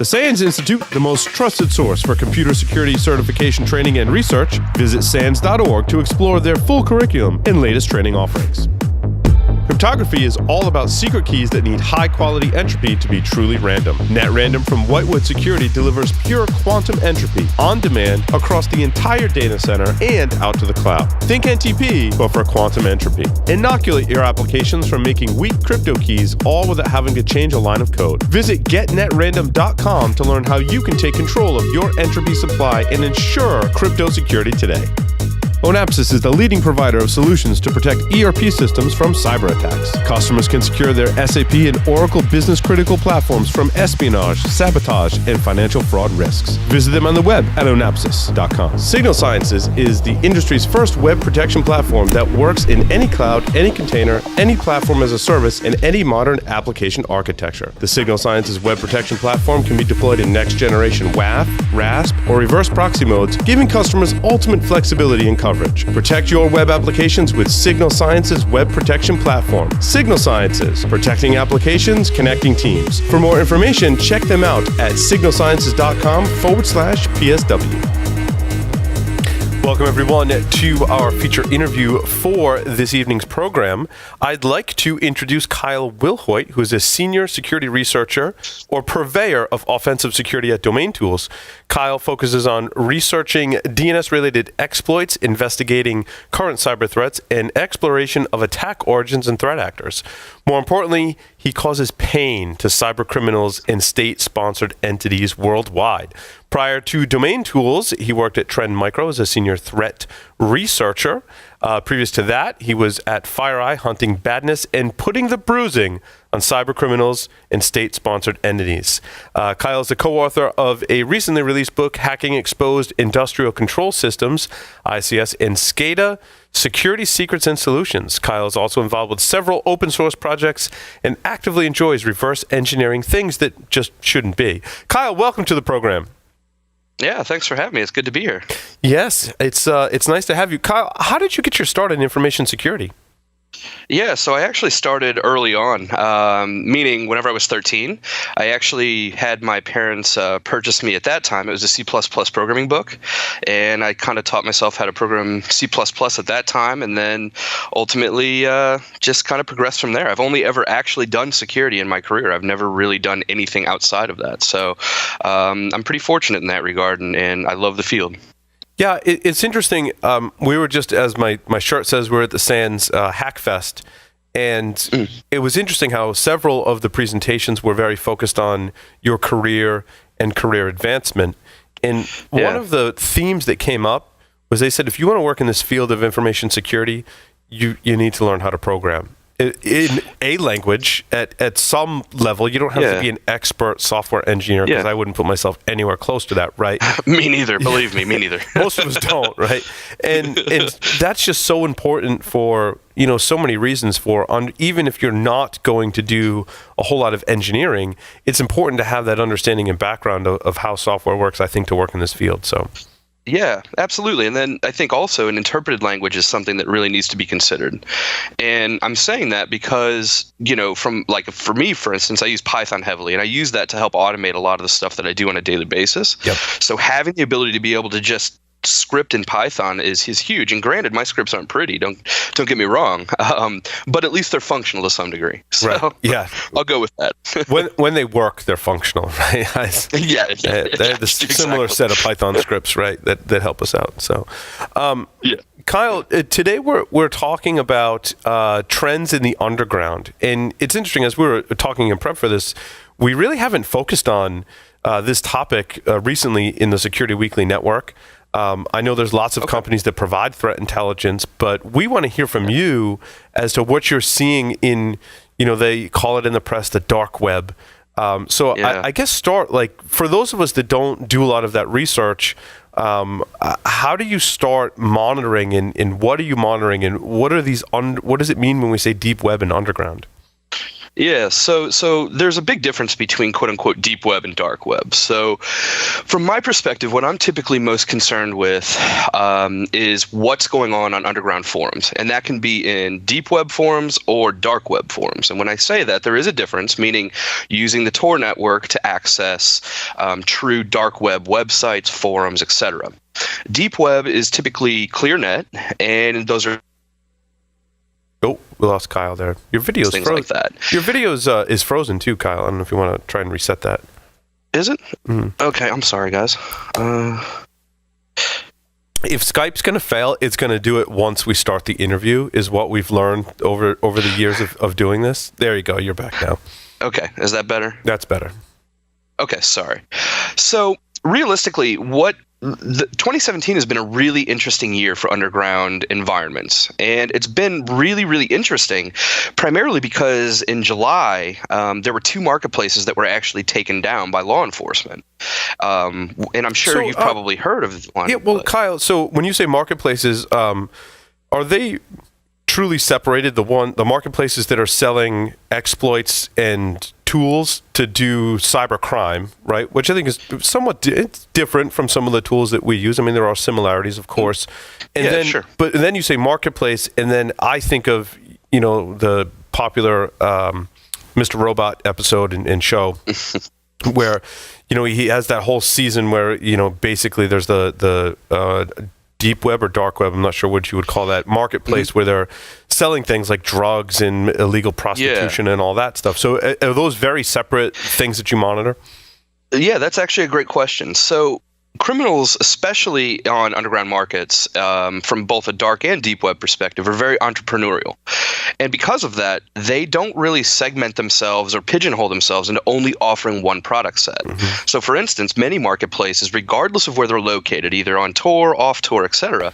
The SANS Institute, the most trusted source for computer security certification training and research. Visit SANS.org to explore their full curriculum and latest training offerings. Cryptography is all about secret keys that need high-quality entropy to be truly random. NetRandom from Wilhoit Security delivers pure quantum entropy on demand across the entire data center and out to the cloud. Think NTP, but for quantum entropy. Inoculate your applications from making weak crypto keys, all without having to change a line of code. Visit getnetrandom.com to learn how you can take control of your entropy supply and ensure crypto security today. Onapsis is the leading provider of solutions to protect ERP systems from cyber attacks. Customers can secure their SAP and Oracle business-critical platforms from espionage, sabotage, and financial fraud risks. Visit them on the web at onapsis.com. Signal Sciences is the industry's first web protection platform that works in any cloud, any container, any platform as a service, and any modern application architecture. The Signal Sciences web protection platform can be deployed in next-generation WAF, RASP, or reverse proxy modes, giving customers ultimate flexibility and coverage. Protect your web applications with Signal Sciences web protection platform. Signal Sciences, protecting applications, connecting teams. For more information, check them out at signalsciences.com/PSW. Welcome, everyone, to our feature interview for this evening's program. I'd like to introduce Kyle Wilhoit, who is a senior security researcher or purveyor of offensive security at DomainTools. Kyle focuses on researching DNS-related exploits, investigating current cyber threats, and exploration of attack origins and threat actors. More importantly, he causes pain to cyber criminals and state-sponsored entities worldwide. Prior to DomainTools, he worked at Trend Micro as a senior threat researcher. Previous to that, he was at FireEye hunting badness and putting the bruising on cyber criminals and state-sponsored entities. Kyle is the co-author of a recently released book, Hacking Exposed Industrial Control Systems, ICS, and SCADA, Security Secrets and Solutions. Kyle is also involved with several open source projects and actively enjoys reverse engineering things that just shouldn't be. Kyle, welcome to the program. Yeah, thanks for having me. It's good to be here. Yes, it's nice to have you. Kyle, how did you get your start in information security? Yeah, so I actually started early on, meaning whenever I was 13, I actually had my parents purchase me at that time. It was a C++ programming book, and I kind of taught myself how to program C++ at that time, and then ultimately just kind of progressed from there. I've only ever actually done security in my career. I've never really done anything outside of that. So I'm pretty fortunate in that regard, and I love the field. Yeah, it's interesting. We were just, as my shirt says, we're at the SANS Hackfest, and it was interesting how several of the presentations were very focused on your career and career advancement. And one of the themes that came up was they said, if you want to work in this field of information security, you need to learn how to program. In a language, at some level, you don't have to be an expert software engineer, because I wouldn't put myself anywhere close to that, right? Me neither, believe me, me neither. Most of us don't, right? And that's just so important for, so many reasons even if you're not going to do a whole lot of engineering, it's important to have that understanding and background of how software works, I think, to work in this field, so... Yeah, absolutely. And then I think also an interpreted language is something that really needs to be considered. And I'm saying that because, for me, for instance, I use Python heavily, and I use that to help automate a lot of the stuff that I do on a daily basis. Yep. So having the ability to be able to just script in Python is huge. And granted, my scripts aren't pretty. Don't get me wrong. But at least they're functional to some degree. So right. Yeah, I'll go with that. when they work, they're functional, right? Yeah. They have this similar set of Python scripts, right? That help us out. So, Kyle, today we're talking about trends in the underground, and it's interesting, as we were talking in prep for this, we really haven't focused on this topic recently in the Security Weekly Network. I know there's lots of companies that provide threat intelligence, but we want to hear from you as to what you're seeing in, they call it in the press the dark web. I guess start, for those of us that don't do a lot of that research, how do you start monitoring, and what are you monitoring, and what are what does it mean when we say deep web and underground? Yeah, so there's a big difference between quote unquote deep web and dark web. So from my perspective, what I'm typically most concerned with is what's going on underground forums. And that can be in deep web forums or dark web forums. And when I say that, there is a difference, meaning using the Tor network to access true dark web websites, forums, etc. Deep web is typically ClearNet, and those are Oh, we lost Kyle there. Your video's things frozen. like that. Your video is frozen too, Kyle. I don't know if you want to try and reset that. Is it? Mm-hmm. Okay, I'm sorry, guys. If Skype's going to fail, it's going to do it once we start the interview, is what we've learned over the years of doing this. There you go. You're back now. Okay, is that better? That's better. Okay, sorry. So realistically, 2017 has been a really interesting year for underground environments, and it's been really, really interesting, primarily because in July there were 2 marketplaces that were actually taken down by law enforcement, and I'm sure you've probably heard of one. Yeah, well, Kyle. So when you say marketplaces, are they truly separated? The marketplaces that are selling exploits and tools to do cybercrime, right? Which I think is somewhat it's different from some of the tools that we use. I mean, there are similarities, of course. And then, sure. But then you say marketplace, and then I think of the popular Mr. Robot episode and show where he has that whole season where basically there's the deep web or dark web, I'm not sure what you would call that, marketplace where they're selling things like drugs and illegal prostitution and all that stuff. So are those very separate things that you monitor? Yeah, that's actually a great question. So criminals, especially on underground markets, from both a dark and deep web perspective, are very entrepreneurial. And because of that, they don't really segment themselves or pigeonhole themselves into only offering one product set. So for instance, many marketplaces, regardless of where they're located, either on Tor, off Tor, etc.,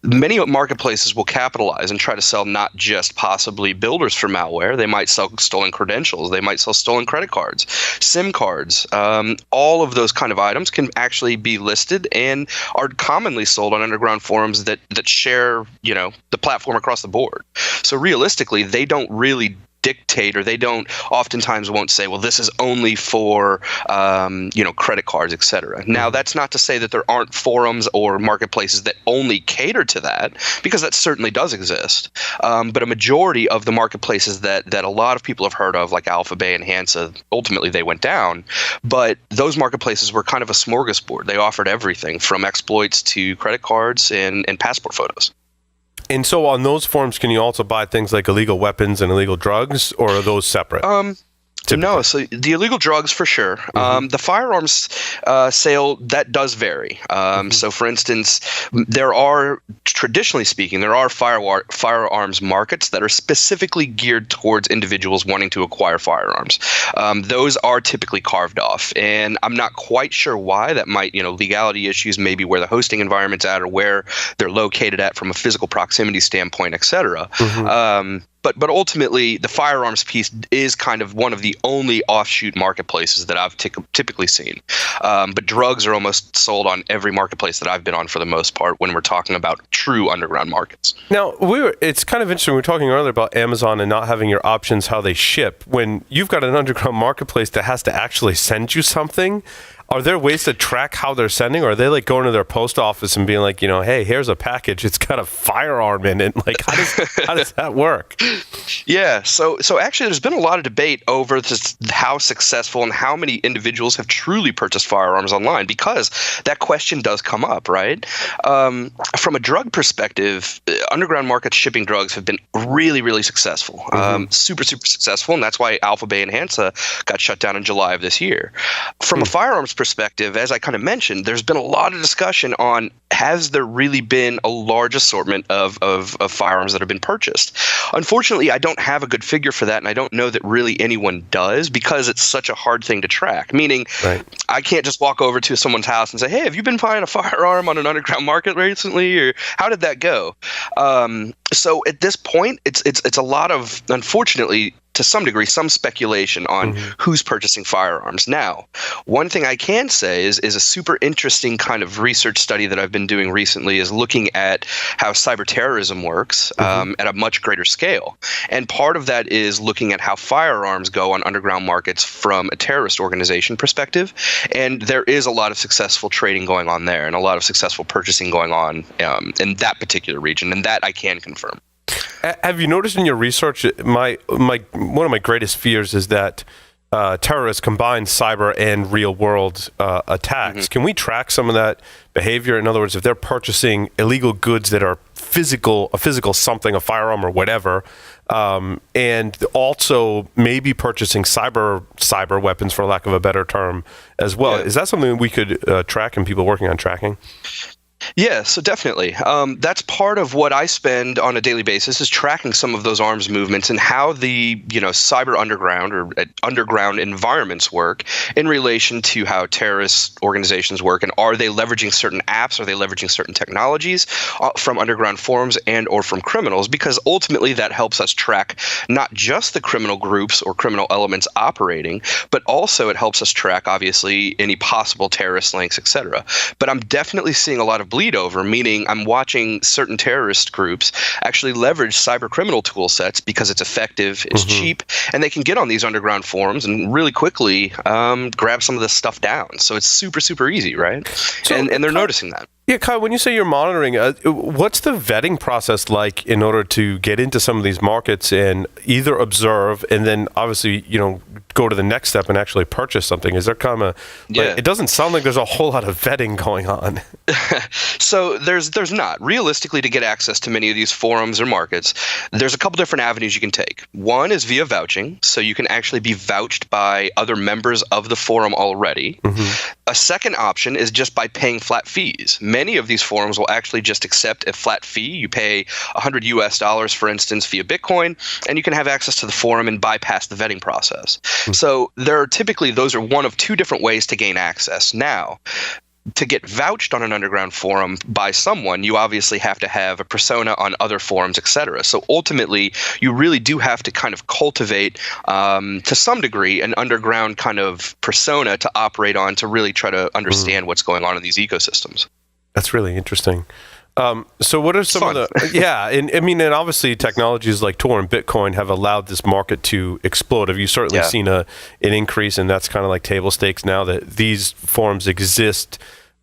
many marketplaces will capitalize and try to sell not just possibly builders for malware. They might sell stolen credentials. They might sell stolen credit cards, SIM cards. All of those kind of items can actually be listed and are commonly sold on underground forums that share, the platform across the board. So realistically, they don't really dictate, or they oftentimes won't say, well, this is only for credit cards, etc. Now, that's not to say that there aren't forums or marketplaces that only cater to that, because that certainly does exist. But a majority of the marketplaces that a lot of people have heard of, like Alphabay and Hansa, ultimately they went down. But those marketplaces were kind of a smorgasbord. They offered everything from exploits to credit cards and passport photos. And so on those forums, can you also buy things like illegal weapons and illegal drugs, or are those separate? No, so the illegal drugs for sure. The firearms sale, that does vary. So for instance, traditionally speaking, there are firearms markets that are specifically geared towards individuals wanting to acquire firearms. Those are typically carved off, and I'm not quite sure why. That might, legality issues, maybe where the hosting environment's at or where they're located at from a physical proximity standpoint, etc. But ultimately, the firearms piece is kind of one of the only offshoot marketplaces that I've typically seen. But drugs are almost sold on every marketplace that I've been on for the most part when we're talking about true underground markets. Now, it's kind of interesting. We were talking earlier about Amazon and not having your options how they ship. When you've got an underground marketplace that has to actually send you something, are there ways to track how they're sending, or are they like going to their post office and being like, hey, here's a package, it's got a firearm in it? Like, how does that work? Yeah, so actually there's been a lot of debate over how successful and how many individuals have truly purchased firearms online, because that question does come up, right? From a drug perspective, underground markets shipping drugs have been really, really successful, super, super successful, and that's why Alphabay and Hansa got shut down in July of this year. From a firearms perspective, as I kind of mentioned, there's been a lot of discussion on, has there really been a large assortment of firearms that have been purchased? Unfortunately, I don't have a good figure for that, and I don't know that really anyone does, because it's such a hard thing to track. Meaning, I can't just walk over to someone's house and say, hey, have you been buying a firearm on an underground market recently, or how did that go? So at this point, it's a lot of, unfortunately, to some degree, some speculation on who's purchasing firearms. Now, one thing I can say is a super interesting kind of research study that I've been doing recently is looking at how cyber terrorism works at a much greater scale. And part of that is looking at how firearms go on underground markets from a terrorist organization perspective. And there is a lot of successful trading going on there and a lot of successful purchasing going on in that particular region. And that I can confirm. Have you noticed in your research, one of my greatest fears is that terrorists combine cyber and real world attacks. Can we track some of that behavior? In other words, if they're purchasing illegal goods that are a physical something, a firearm or whatever, and also maybe purchasing cyber weapons, for lack of a better term, as well. Yeah. Is that something we could track and people working on tracking? Yeah, so definitely. That's part of what I spend on a daily basis is tracking some of those arms movements and how the cyber underground or underground environments work in relation to how terrorist organizations work, and are they leveraging certain apps, are they leveraging certain technologies from underground forums and or from criminals, because ultimately that helps us track not just the criminal groups or criminal elements operating, but also it helps us track obviously any possible terrorist links, etc. But I'm definitely seeing a lot of bleed over, meaning I'm watching certain terrorist groups actually leverage cyber criminal tool sets because it's effective, it's cheap, and they can get on these underground forums and really quickly grab some of this stuff down. So it's super, super easy, right? So, and they're noticing that. Yeah, Kyle, when you say you're monitoring, what's the vetting process like in order to get into some of these markets and either observe and then obviously, go to the next step and actually purchase something? Is there kind of it doesn't sound like there's a whole lot of vetting going on. So there's not. Realistically, to get access to many of these forums or markets, there's a couple different avenues you can take. One is via vouching, so you can actually be vouched by other members of the forum already. A second option is just by paying flat fees. Many of these forums will actually just accept a flat fee. You pay $100, for instance, via Bitcoin, and you can have access to the forum and bypass the vetting process. So those are one of two different ways to gain access. Now, to get vouched on an underground forum by someone, you obviously have to have a persona on other forums, etc. So ultimately, you really do have to kind of cultivate, to some degree, an underground kind of persona to operate on to really try to understand what's going on in these ecosystems. That's really interesting. So what are some of the, and obviously technologies like Tor and Bitcoin have allowed this market to explode. Have you certainly seen an increase, and that's kind of like table stakes now that these forums exist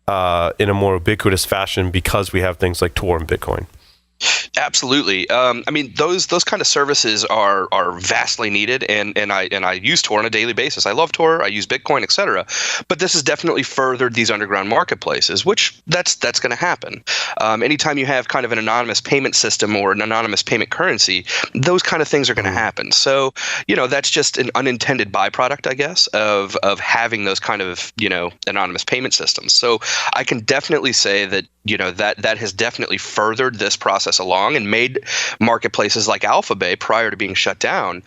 in a more ubiquitous fashion because we have things like Tor and Bitcoin? Absolutely. Those kind of services are vastly needed, and I use Tor on a daily basis. I love Tor. I use Bitcoin, etc. But this has definitely furthered these underground marketplaces, which that's going to happen. Anytime you have kind of an anonymous payment system or an anonymous payment currency, those kind of things are going to happen. So that's just an unintended byproduct, I guess, of having those kind of anonymous payment systems. So I can definitely say that that has definitely furthered this process along and made marketplaces like Alphabay, prior to being shut down,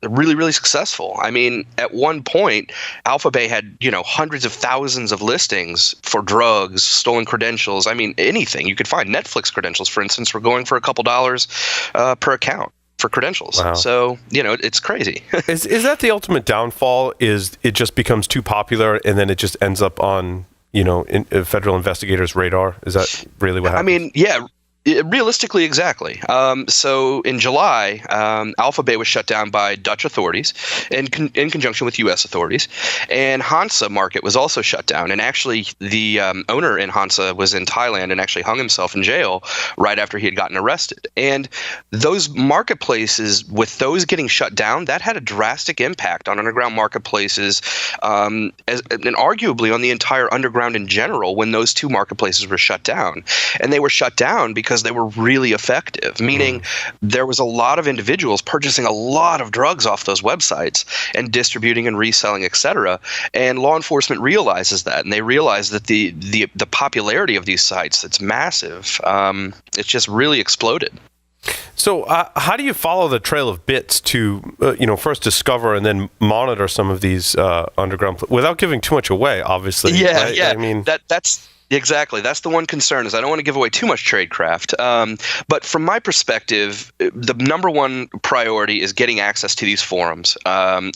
really, really successful. I mean, at one point, Alphabay had hundreds of thousands of listings for drugs, stolen credentials. I mean, anything you could find. Netflix credentials, for instance, were going for a couple dollars per account for credentials. Wow. So it's crazy. Is that the ultimate downfall? Is it just becomes too popular and then it just ends up on federal investigators' radar? Is that really what happens? Realistically, exactly. So in July, Alphabay was shut down by Dutch authorities in conjunction with U.S. authorities, and Hansa Market was also shut down. And actually, the owner in Hansa was in Thailand and actually hung himself in jail right after he had gotten arrested. And those marketplaces, with those getting shut down, that had a drastic impact on underground marketplaces, and arguably on the entire underground in general when those two marketplaces were shut down. And they were shut down because they were really effective, meaning there was a lot of individuals purchasing a lot of drugs off those websites and distributing and reselling, etc. And law enforcement realizes that, and they realize that the popularity of these sites, it's massive. It's just really exploded. So how do you follow the trail of bits to, first discover and then monitor some of these underground, without giving too much away, obviously? Yeah, right? I mean, Exactly. That's the one concern is I don't want to give away too much tradecraft. But from my perspective, the number one priority is getting access to these forums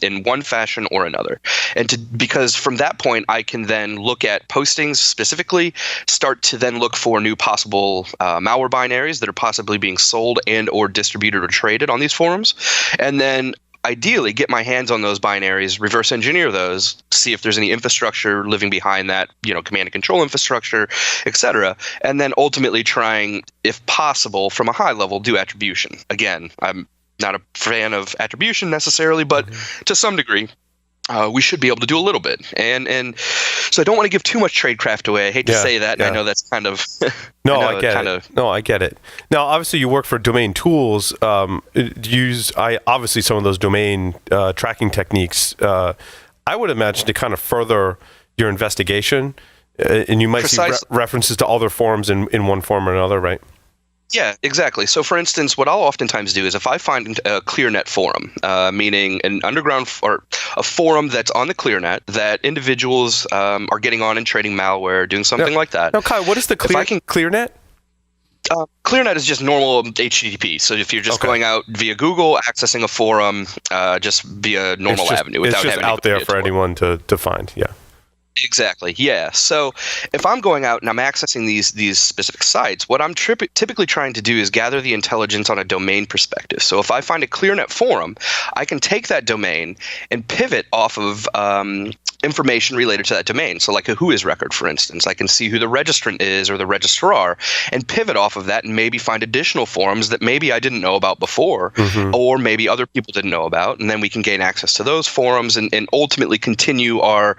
in one fashion or another. Because from that point, I can then look at postings specifically, start to then look for new possible malware binaries that are possibly being sold and or distributed or traded on these forums. And then ideally get my hands on those binaries, reverse engineer those, see if there's any infrastructure living behind that, command and control infrastructure, et cetera. And then ultimately trying, if possible, from a high level, do attribution. Again, I'm not a fan of attribution necessarily, but to some degree, we should be able to do a little bit. And so I don't want to give too much tradecraft away. I hate to say that, and I know that's kind of... I get it. Now, obviously, you work for DomainTools. Use obviously some of those domain tracking techniques, I would imagine, to kind of further your investigation. And you might see references to other forums in one form or another, right? Yeah, exactly. So, for instance, what I'll oftentimes do is if I find a ClearNet forum, meaning an underground or a forum that's on the ClearNet that individuals are getting on and trading malware, doing something like that. Now, Kai, what is the ClearNet? ClearNet is just normal HTTP. So if you're just going out via Google, accessing a forum just via normal avenue without having to out there for anyone to find. Yeah. Exactly. Yeah. So if I'm going out and I'm accessing these specific sites, what I'm typically trying to do is gather the intelligence on a domain perspective. So if I find a ClearNet forum, I can take that domain and pivot off of information related to that domain. So like a whois record, for instance, I can see who the registrant is or the registrar and pivot off of that and maybe find additional forums that maybe I didn't know about before or maybe other people didn't know about. And then we can gain access to those forums and ultimately continue our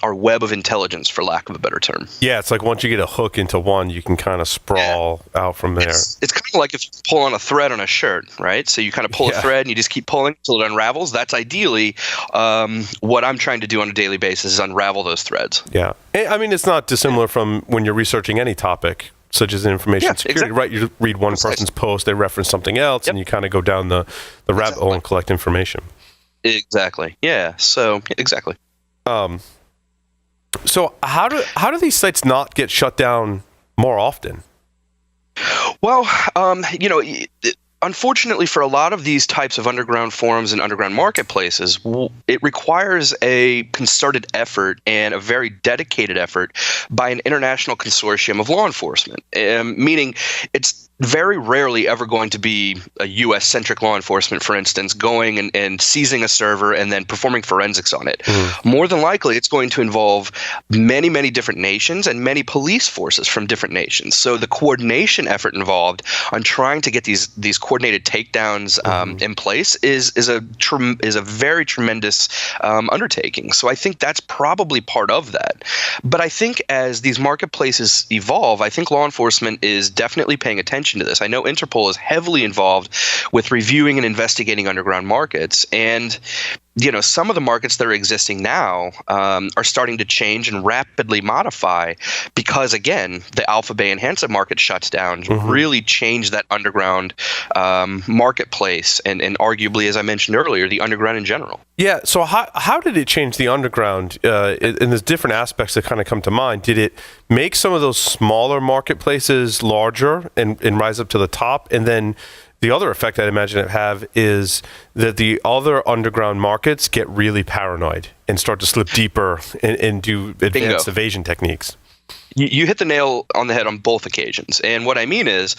web of intelligence, for lack of a better term. Yeah, it's like once you get a hook into one, you can kind of sprawl out from there. It's kind of like if you pull on a thread on a shirt, right? So you kind of pull a thread and you just keep pulling until it unravels. That's ideally what I'm trying to do on a daily basis is unravel those threads. Yeah. I mean, it's not dissimilar from when you're researching any topic, such as information security, right? You read one person's post, they reference something else, and you kind of go down the rabbit hole and collect information. Exactly. Yeah. So, exactly. So how do these sites not get shut down more often? Well, unfortunately for a lot of these types of underground forums and underground marketplaces, it requires a concerted effort and a very dedicated effort by an international consortium of law enforcement, meaning it's very rarely ever going to be a U.S.-centric law enforcement, for instance, going and seizing a server and then performing forensics on it. More than likely, it's going to involve many, many different nations and many police forces from different nations. So the coordination effort involved on trying to get these coordinated takedowns in place is a very tremendous undertaking. So I think that's probably part of that. But I think as these marketplaces evolve, I think law enforcement is definitely paying attention to this. I know Interpol is heavily involved with reviewing and investigating underground markets, and some of the markets that are existing now are starting to change and rapidly modify because, again, the Alpha Bay and Hansa market shuts down, really changed that underground marketplace and arguably, as I mentioned earlier, the underground in general. Yeah, so how did it change the underground? And there's different aspects that kind of come to mind. Did it make some of those smaller marketplaces larger and rise up to the top? And then the other effect I'd imagine it have is that the other underground markets get really paranoid and start to slip deeper and do advanced evasion techniques. You hit the nail on the head on both occasions. And what I mean is,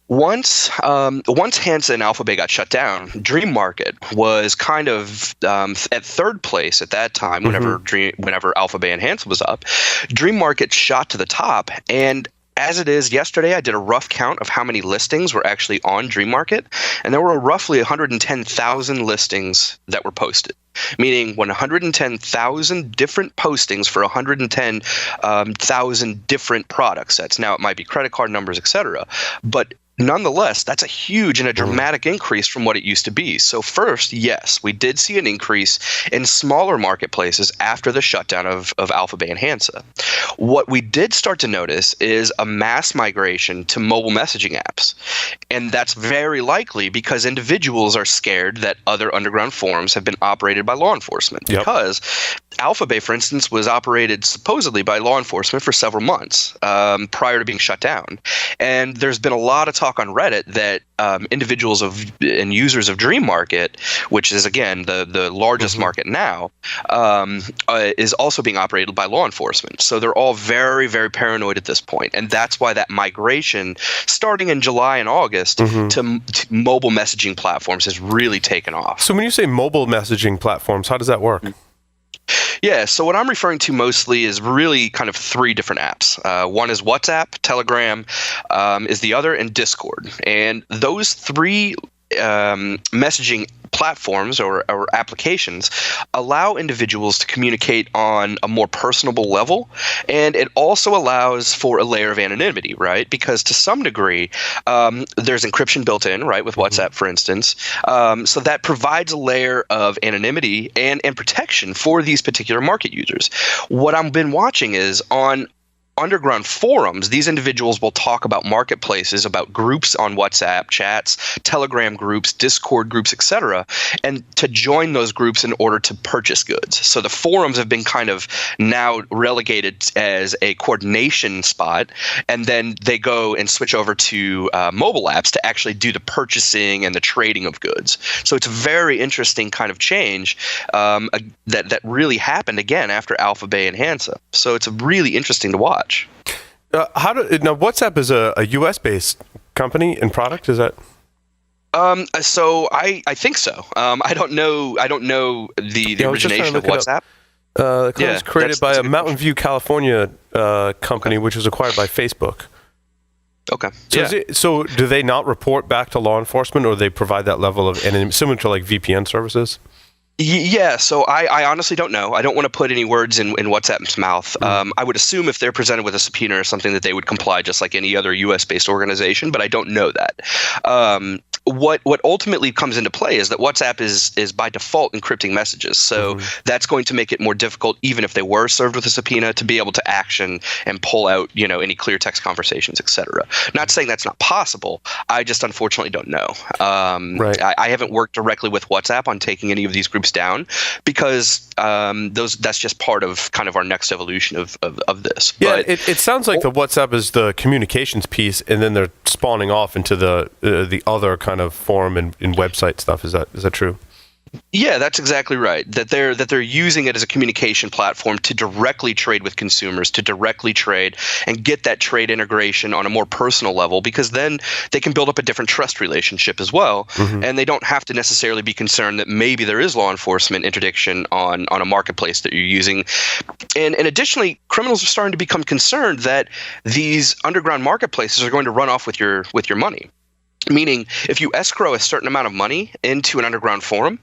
once Hansa and Alpha Bay got shut down, Dream Market was kind of at third place at that time. Whenever Alpha Bay and Hansa was up, Dream Market shot to the top. And as it is, yesterday I did a rough count of how many listings were actually on Dream Market, and there were roughly 110,000 listings that were posted. Meaning 110,000 different postings for 110,000 different product sets. Now, it might be credit card numbers, etc., but nonetheless, that's a huge and a dramatic increase from what it used to be. So first, yes, we did see an increase in smaller marketplaces after the shutdown of Alpha Bay and Hansa. What we did start to notice is a mass migration to mobile messaging apps. And that's very likely because individuals are scared that other underground forums have been operated by law enforcement. Yep. Because Alphabet, for instance, was operated supposedly by law enforcement for several months prior to being shut down. And there's been a lot of talk on Reddit that individuals and users of Dream Market, which is, again, the largest market now, is also being operated by law enforcement. So they're all very, very paranoid at this point. And that's why that migration, starting in July and August, to mobile messaging platforms has really taken off. So when you say mobile messaging platforms, how does that work? Yeah, so what I'm referring to mostly is really kind of three different apps. One is WhatsApp, Telegram is the other, and Discord. And those three messaging platforms or applications allow individuals to communicate on a more personable level, and it also allows for a layer of anonymity, right? Because to some degree, there's encryption built in, right, with WhatsApp, for instance. So that provides a layer of anonymity and protection for these particular market users. What I've been watching is on underground forums, these individuals will talk about marketplaces, about groups on WhatsApp, chats, Telegram groups, Discord groups, etc., and to join those groups in order to purchase goods. So the forums have been kind of now relegated as a coordination spot, and then they go and switch over to mobile apps to actually do the purchasing and the trading of goods. So it's a very interesting kind of change that really happened again after Alphabet and Hansa. So it's really interesting to watch. Now, WhatsApp is a US-based company and product, is that? So I think so. I don't know the origination of WhatsApp. It was created by a Mountain View, California company, which was acquired by Facebook. Okay. So do they not report back to law enforcement, or they provide that level of anonymity, similar to like VPN services? Yeah, so I honestly don't know. I don't want to put any words in WhatsApp's mouth. I would assume if they're presented with a subpoena or something that they would comply just like any other US-based organization, but I don't know that. What ultimately comes into play is that WhatsApp is by default encrypting messages. So that's going to make it more difficult, even if they were served with a subpoena, to be able to action and pull out, any clear text conversations, etc. Not saying that's not possible. I just unfortunately don't know. Right. I haven't worked directly with WhatsApp on taking any of these groups down because that's just part of kind of our next evolution of this. Yeah, but it sounds like the WhatsApp is the communications piece, and then they're spawning off into the other kind of forum and website stuff. Is that true? Yeah, that's exactly right. That they're using it as a communication platform to directly trade with consumers, to directly trade and get that trade integration on a more personal level, because then they can build up a different trust relationship as well, and they don't have to necessarily be concerned that maybe there is law enforcement interdiction on a marketplace that you're using. And additionally, criminals are starting to become concerned that these underground marketplaces are going to run off with your money. Meaning, if you escrow a certain amount of money into an underground forum,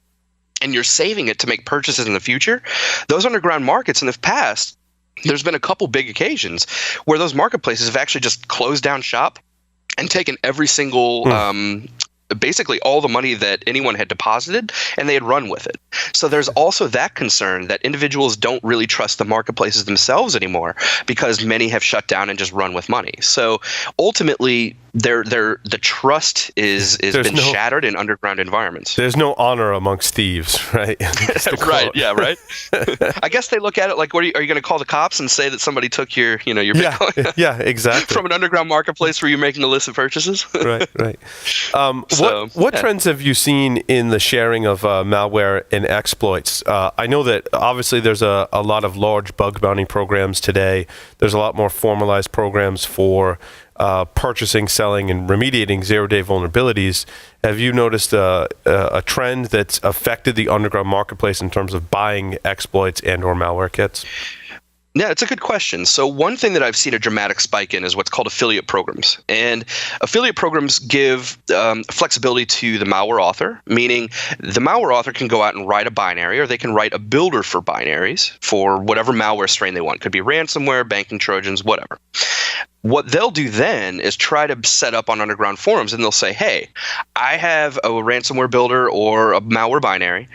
and you're saving it to make purchases in the future, those underground markets in the past, there's been a couple big occasions where those marketplaces have actually just closed down shop and taken every single basically all the money that anyone had deposited, and they had run with it. So there's also that concern that individuals don't really trust the marketplaces themselves anymore because many have shut down and just run with money. So ultimately, the trust is been shattered in underground environments. There's no honor amongst thieves, right? Right. Yeah. Right. I guess they look at it like, are you going to call the cops and say that somebody took your Bitcoin? Yeah, exactly. From an underground marketplace where you're making a list of purchases. Right. What trends have you seen in the sharing of malware and exploits? I know that obviously there's a lot of large bug bounty programs today. There's a lot more formalized programs for purchasing, selling, and remediating zero-day vulnerabilities. Have you noticed a trend that's affected the underground marketplace in terms of buying exploits and/or malware kits? Yeah, it's a good question. So one thing that I've seen a dramatic spike in is what's called affiliate programs. And affiliate programs give flexibility to the malware author, meaning the malware author can go out and write a binary, or they can write a builder for binaries for whatever malware strain they want. Could be ransomware, banking Trojans, whatever. what they'll do then is try to set up on underground forums, and they'll say, hey, I have a ransomware builder or a malware binary.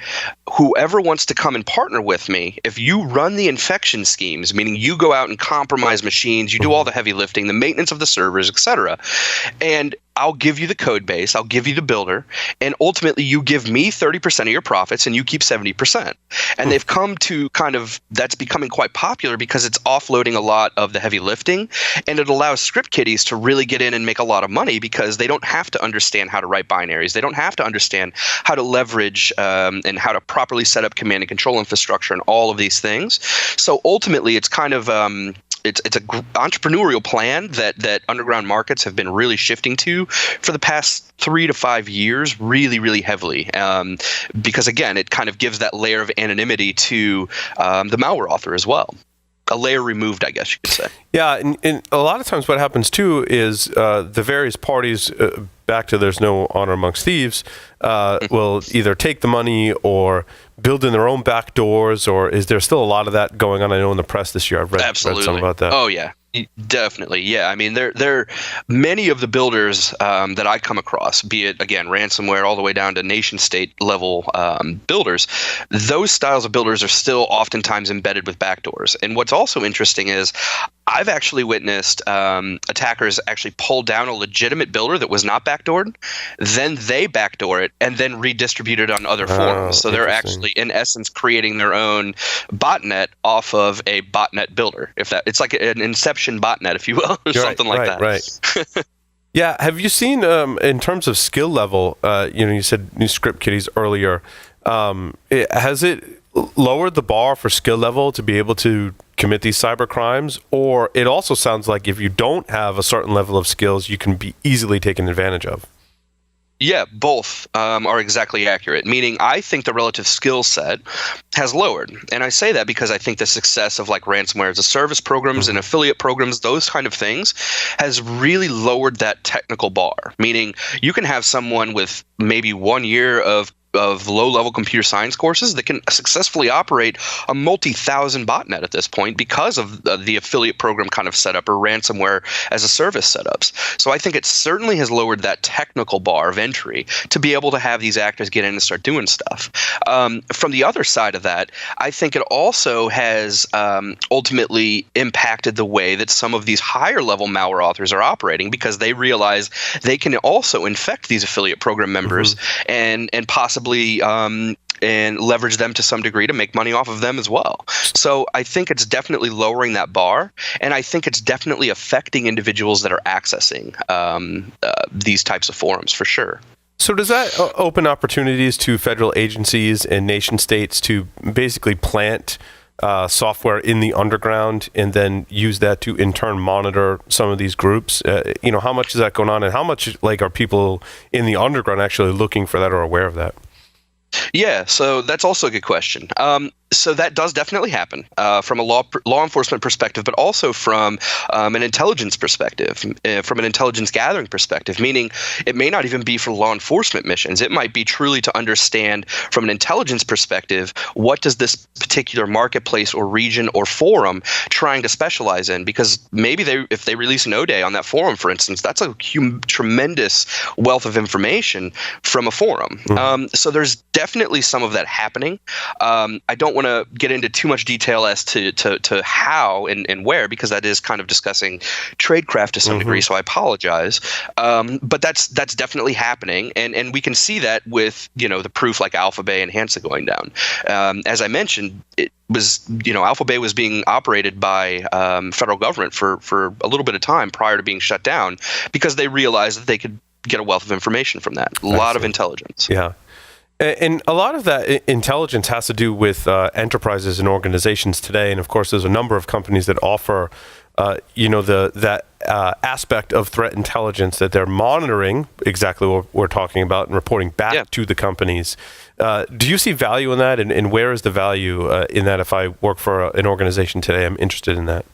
Whoever wants to come and partner with me, if you run the infection schemes, meaning you go out and compromise machines, you do all the heavy lifting, the maintenance of the servers, etc., and I'll give you the code base, I'll give you the builder, and ultimately you give me 30% of your profits and you keep 70%. And they've come to that's becoming quite popular because it's offloading a lot of the heavy lifting, and it allows script kiddies to really get in and make a lot of money because they don't have to understand how to write binaries. They don't have to understand how to leverage and how to properly set up command and control infrastructure and all of these things. So ultimately it's kind of it's a entrepreneurial plan that underground markets have been really shifting to for the past 3 to 5 years, really, really heavily. Because again, it kind of gives that layer of anonymity to the malware author as well. A layer removed, I guess you could say. Yeah, and a lot of times what happens too is the various parties, back to there's no honor amongst thieves, will either take the money or build in their own backdoors, or is there still a lot of that going on? I know in the press this year I've read something about that. Oh, yeah. Definitely, yeah. I mean, there many of the builders that I come across, be it again ransomware, all the way down to nation-state level builders. Those styles of builders are still oftentimes embedded with backdoors. And what's also interesting is I've actually witnessed attackers actually pull down a legitimate builder that was not backdoored, then they backdoor it, and then redistribute it on other forums. So they're actually, in essence, creating their own botnet off of a botnet builder. It's like an Inception botnet, if you will, or something like that. Right. Yeah. Have you seen, in terms of skill level, you said new script kiddies earlier, has it lowered the bar for skill level to be able to commit these cyber crimes? Or it also sounds like if you don't have a certain level of skills, you can be easily taken advantage of. Yeah, both are exactly accurate, meaning I think the relative skill set has lowered. And I say that because I think the success of like ransomware as a service programs and affiliate programs, those kind of things, has really lowered that technical bar, meaning you can have someone with maybe 1 year of low-level computer science courses that can successfully operate a multi-thousand botnet at this point because of the affiliate program kind of setup or ransomware as a service setups. So I think it certainly has lowered that technical bar of entry to be able to have these actors get in and start doing stuff. From the other side of that, I think it also has ultimately impacted the way that some of these higher-level malware authors are operating because they realize they can also infect these affiliate program members and possibly and leverage them to some degree to make money off of them as well. So I think it's definitely lowering that bar, and I think it's definitely affecting individuals that are accessing these types of forums for sure. So does that open opportunities to federal agencies and nation states to basically plant software in the underground and then use that to in turn monitor some of these groups? How much is that going on, and how much are people in the underground actually looking for that or aware of that? Yeah, so that's also a good question. So that does definitely happen from a law enforcement perspective, but also from an intelligence perspective, from an intelligence gathering perspective, meaning it may not even be for law enforcement missions. It might be truly to understand from an intelligence perspective, what does this particular marketplace or region or forum trying to specialize in? Because maybe if they release an O-Day on that forum, for instance, that's a tremendous wealth of information from a forum. So there's definitely some of that happening. I don't want to get into too much detail as to how and where, because that is kind of discussing tradecraft to some degree, so I apologize. But that's definitely happening, and we can see that with the proof like Alpha Bay and Hansa going down. As I mentioned, it was Alpha Bay was being operated by federal government for a little bit of time prior to being shut down because they realized that they could get a wealth of information from that, a lot of intelligence. Yeah. And a lot of that intelligence has to do with enterprises and organizations today. And of course, there's a number of companies that offer, that aspect of threat intelligence that they're monitoring exactly what we're talking about and reporting back to the companies. Do you see value in that? And where is the value in that? If I work for an organization today, I'm interested in that.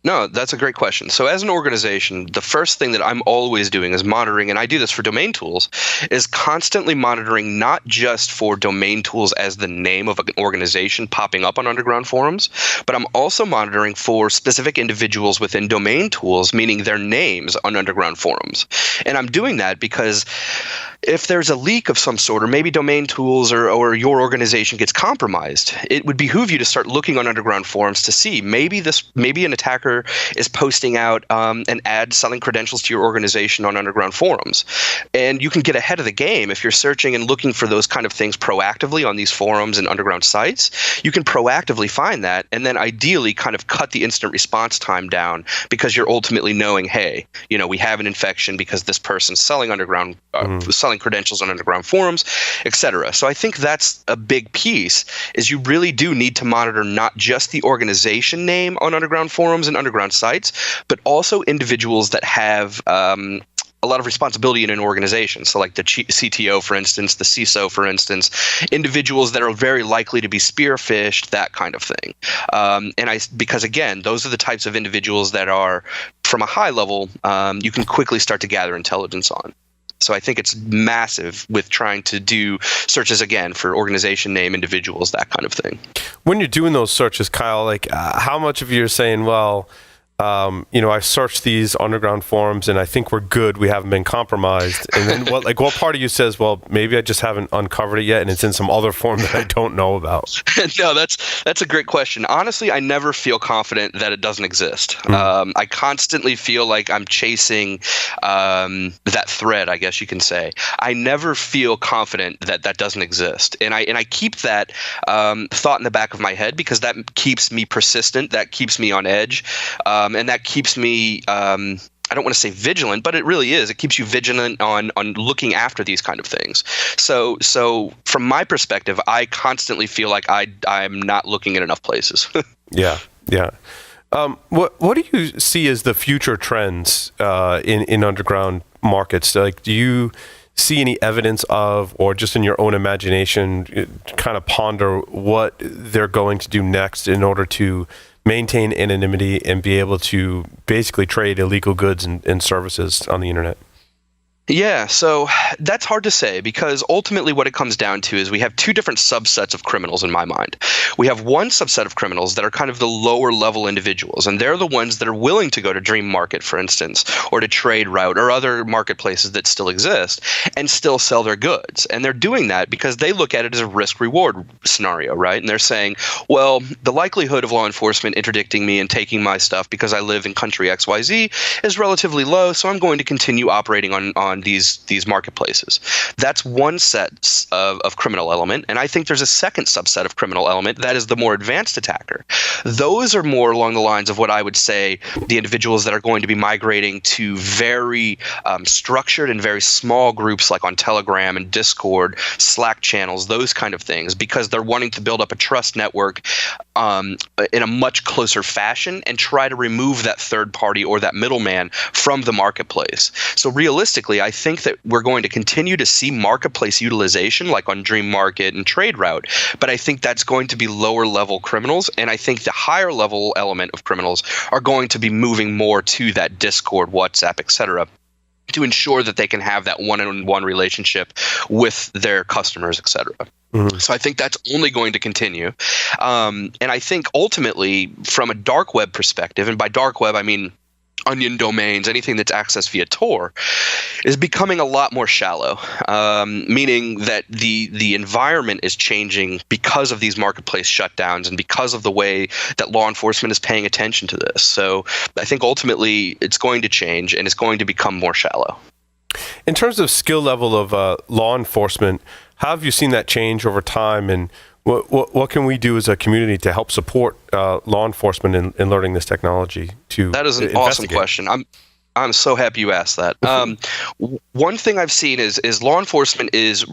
No, that's a great question. So as an organization, the first thing that I'm always doing is monitoring, and I do this for DomainTools, is constantly monitoring not just for DomainTools as the name of an organization popping up on underground forums, but I'm also monitoring for specific individuals within DomainTools, meaning their names on underground forums. And I'm doing that because if there's a leak of some sort, or maybe DomainTools or your organization gets compromised, it would behoove you to start looking on underground forums to see maybe an attacker is posting out an ad selling credentials to your organization on underground forums. And you can get ahead of the game if you're searching and looking for those kind of things proactively on these forums and underground sites. You can proactively find that, and then ideally kind of cut the instant response time down, because you're ultimately knowing, hey, we have an infection because this person's selling underground selling credentials on underground forums, etc. So I think that's a big piece, is you really do need to monitor not just the organization name on underground forums and underground sites, but also individuals that have a lot of responsibility in an organization. So like the CTO, for instance, the CISO, for instance, individuals that are very likely to be spearphished, that kind of thing. Because again, those are the types of individuals that are, from a high level, you can quickly start to gather intelligence on. So I think it's massive with trying to do searches, again, for organization name, individuals, that kind of thing. When you're doing those searches, Kyle, like how much of you are saying, well, I searched these underground forums and I think we're good, we haven't been compromised. And then what part of you says, well, maybe I just haven't uncovered it yet and it's in some other form that I don't know about? No, that's a great question. Honestly, I never feel confident that it doesn't exist. I constantly feel like I'm chasing that thread, I guess you can say. I never feel confident that that doesn't exist. And I keep that thought in the back of my head, because that keeps me persistent, that keeps me on edge. And that keeps me, I don't want to say vigilant, but it really is. It keeps you vigilant on looking after these kind of things. So from my perspective, I constantly feel like I'm not looking at enough places. Yeah. What do you see as the future trends in underground markets? Like, do you see any evidence of, or just in your own imagination, kind of ponder what they're going to do next in order to maintain anonymity and be able to basically trade illegal goods and services on the internet? Yeah, so that's hard to say, because ultimately what it comes down to is we have two different subsets of criminals in my mind. We have one subset of criminals that are kind of the lower level individuals, and they're the ones that are willing to go to Dream Market, for instance, or to Trade Route or other marketplaces that still exist and still sell their goods. And they're doing that because they look at it as a risk-reward scenario, right? And they're saying, well, the likelihood of law enforcement interdicting me and taking my stuff because I live in country XYZ is relatively low, so I'm going to continue operating on these marketplaces. That's one set of criminal element. And I think there's a second subset of criminal element that is the more advanced attacker. Those are more along the lines of what I would say the individuals that are going to be migrating to very structured and very small groups, like on Telegram and Discord, Slack channels, those kind of things, because they're wanting to build up a trust network in a much closer fashion and try to remove that third party or that middleman from the marketplace. So realistically, I think that we're going to continue to see marketplace utilization, like on Dream Market and Trade Route, but I think that's going to be lower level criminals, and I think the higher level element of criminals are going to be moving more to that Discord, WhatsApp, etc., to ensure that they can have that one-on-one relationship with their customers, etc. Mm-hmm. So I think that's only going to continue. And I think ultimately, from a dark web perspective, and by dark web I mean onion domains, anything that's accessed via Tor, is becoming a lot more shallow, meaning that the environment is changing because of these marketplace shutdowns and because of the way that law enforcement is paying attention to this. So I think ultimately it's going to change and it's going to become more shallow. In terms of skill level of law enforcement, how have you seen that change over time, and what can we do as a community to help support law enforcement in learning this technology to That is an awesome question. I'm so happy you asked that. One thing I've seen is law enforcement is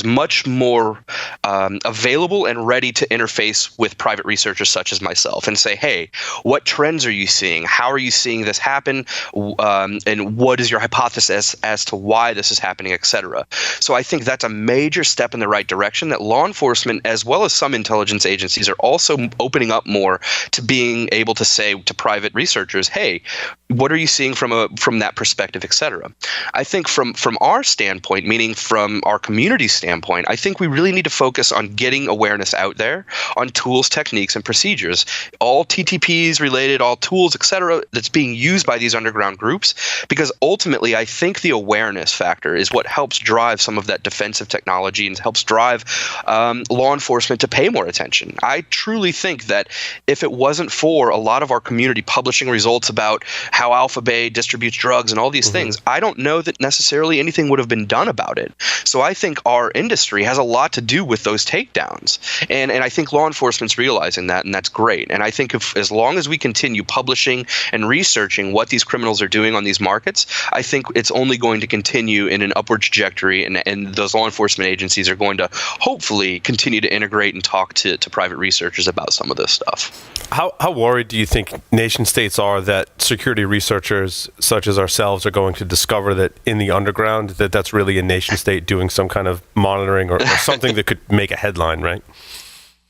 much more available and ready to interface with private researchers such as myself and say, hey, what trends are you seeing? How are you seeing this happen? And what is your hypothesis as to why this is happening, et cetera? So I think that's a major step in the right direction, that law enforcement, as well as some intelligence agencies, are also opening up more to being able to say to private researchers, hey, what are you seeing from that perspective, et cetera? I think from our standpoint, meaning from our community standpoint, I think we really need to focus on getting awareness out there on tools, techniques, and procedures, all TTPs related, all tools, et cetera, that's being used by these underground groups, because ultimately I think the awareness factor is what helps drive some of that defensive technology and helps drive law enforcement to pay more attention. I truly think that if it wasn't for a lot of our community publishing results about how Alpha Bay distributes drugs and all these things, I don't know that necessarily anything would have been done about it. So I think our industry has a lot to do with those takedowns. And I think law enforcement's realizing that, and that's great. And I think as long as we continue publishing and researching what these criminals are doing on these markets, I think it's only going to continue in an upward trajectory, and those law enforcement agencies are going to hopefully continue to integrate and talk to private researchers about some of this stuff. How worried do you think nation states are that security researchers such as ourselves are going to discover that in the underground that's really a nation state doing some kind of monitoring or something that could make a headline, right?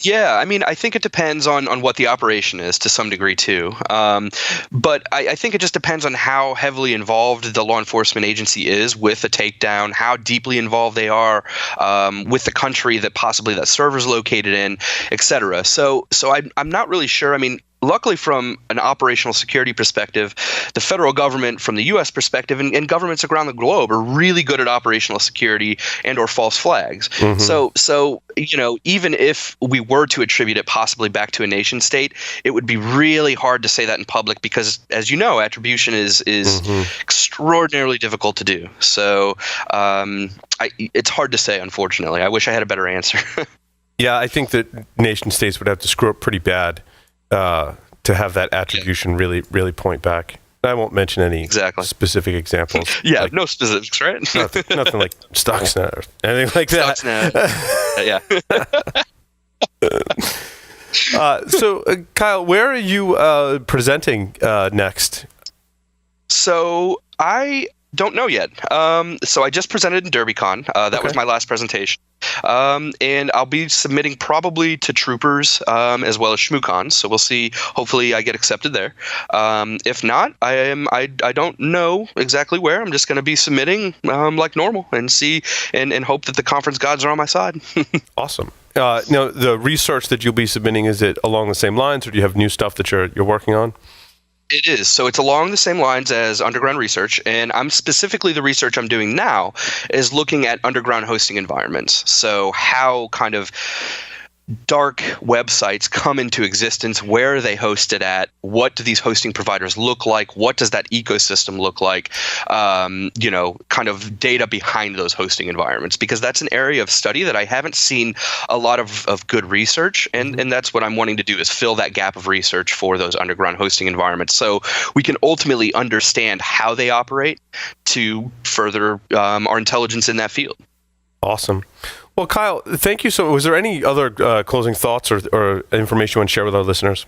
Yeah, I mean, I think it depends on what the operation is to some degree too. But I think it just depends on how heavily involved the law enforcement agency is with a takedown, how deeply involved they are with the country that possibly that server's located in, et cetera. So I'm not really sure. I mean, luckily, from an operational security perspective, the federal government, from the U.S. perspective, and governments around the globe are really good at operational security and or false flags. So even if we were to attribute it possibly back to a nation state, it would be really hard to say that in public because, as you know, attribution is extraordinarily difficult to do. So it's hard to say, unfortunately. I wish I had a better answer. Yeah, I think that nation states would have to screw up pretty bad to have that attribution really point back. I won't mention any specific examples. Yeah, like, no specifics, right? nothing like Stuxnet or anything like that. Yeah. So, Kyle, where are you presenting next? So I don't know yet. So I just presented in DerbyCon. That was my last presentation. And I'll be submitting probably to Troopers as well as ShmooCon. So we'll see. Hopefully I get accepted there. If not, I don't know exactly where. I'm just going to be submitting like normal and see and hope that the conference gods are on my side. Awesome. Now, the research that you'll be submitting, is it along the same lines, or do you have new stuff that you're working on? It is. So it's along the same lines as underground research, and I'm specifically the research I'm doing now is looking at underground hosting environments. So how kind of dark websites come into existence, where are they hosted at, what do these hosting providers look like, what does that ecosystem look like, kind of data behind those hosting environments, because that's an area of study that I haven't seen a lot of good research, and that's what I'm wanting to do, is fill that gap of research for those underground hosting environments so we can ultimately understand how they operate to further our intelligence in that field. Awesome. Well, Kyle, thank you. So was there any other closing thoughts or information you want to share with our listeners?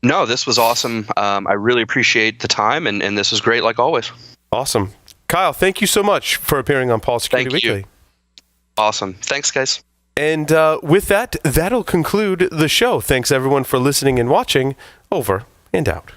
No, this was awesome. I really appreciate the time, and this was great, like always. Awesome. Kyle, thank you so much for appearing on Paul Security Weekly. You. Awesome. Thanks, guys. And with that, that'll conclude the show. Thanks, everyone, for listening and watching. Over and out.